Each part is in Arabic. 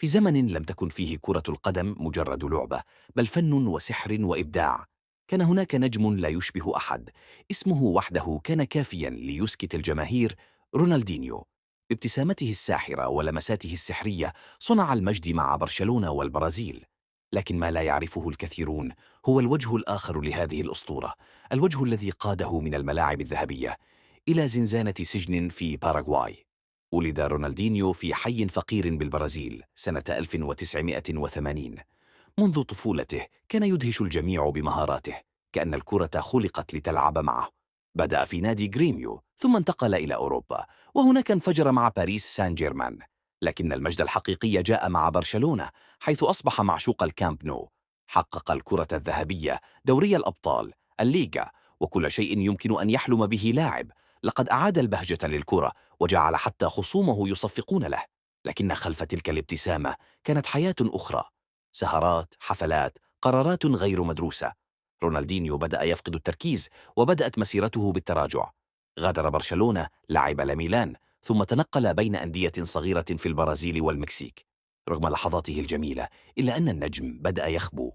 في زمن لم تكن فيه كرة القدم مجرد لعبة، بل فن وسحر وإبداع. كان هناك نجم لا يشبه أحد، اسمه وحده كان كافيا ليسكت الجماهير: رونالدينيو. بابتسامته الساحرة ولمساته السحرية صنع المجد مع برشلونة والبرازيل. لكن ما لا يعرفه الكثيرون هو الوجه الآخر لهذه الأسطورة، الوجه الذي قاده من الملاعب الذهبية إلى زنزانة سجن في باراغواي. ولد رونالدينيو في حي فقير بالبرازيل سنة 1980. منذ طفولته كان يدهش الجميع بمهاراته، كأن الكرة خلقت لتلعب معه. بدأ في نادي غريميو ثم انتقل إلى أوروبا، وهناك انفجر مع باريس سان جيرمان. لكن المجد الحقيقي جاء مع برشلونة، حيث أصبح معشوق الكامب نو. حقق الكرة الذهبية، دوري الأبطال، الليغا، وكل شيء يمكن أن يحلم به لاعب. لقد أعاد البهجة للكرة وجعل حتى خصومه يصفقون له. لكن خلف تلك الابتسامة كانت حياة أخرى: سهرات، حفلات، قرارات غير مدروسة. رونالدينيو بدأ يفقد التركيز، وبدأت مسيرته بالتراجع. غادر برشلونة، لعب لميلان، ثم تنقل بين أندية صغيرة في البرازيل والمكسيك. رغم لحظاته الجميلة، إلا أن النجم بدأ يخبو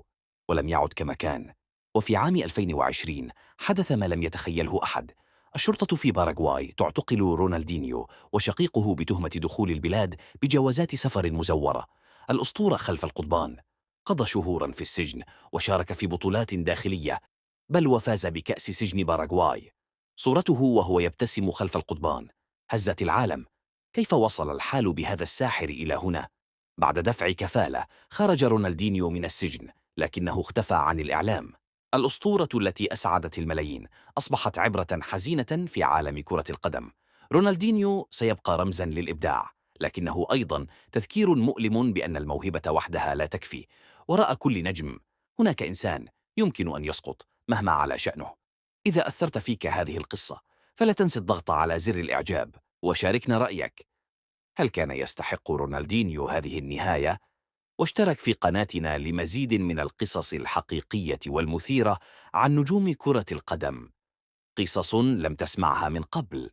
ولم يعد كما كان. وفي عام 2020 حدث ما لم يتخيله أحد: الشرطة في باراغواي تعتقل رونالدينيو وشقيقه بتهمة دخول البلاد بجوازات سفر مزورة. الأسطورة خلف القضبان قضى شهورا في السجن، وشارك في بطولات داخلية، بل وفاز بكأس سجن باراغواي. صورته وهو يبتسم خلف القضبان هزت العالم. كيف وصل الحال بهذا الساحر إلى هنا؟ بعد دفع كفالة خرج رونالدينيو من السجن، لكنه اختفى عن الإعلام. الأسطورة التي أسعدت الملايين أصبحت عبرة حزينة في عالم كرة القدم. رونالدينيو سيبقى رمزا للإبداع، لكنه أيضا تذكير مؤلم بأن الموهبة وحدها لا تكفي. وراء كل نجم هناك إنسان يمكن أن يسقط مهما على شأنه. إذا أثرت فيك هذه القصة، فلا تنس الضغط على زر الإعجاب وشاركنا رأيك. هل كان يستحق رونالدينيو هذه النهاية؟ واشترك في قناتنا لمزيد من القصص الحقيقية والمثيرة عن نجوم كرة القدم، قصص لم تسمعها من قبل.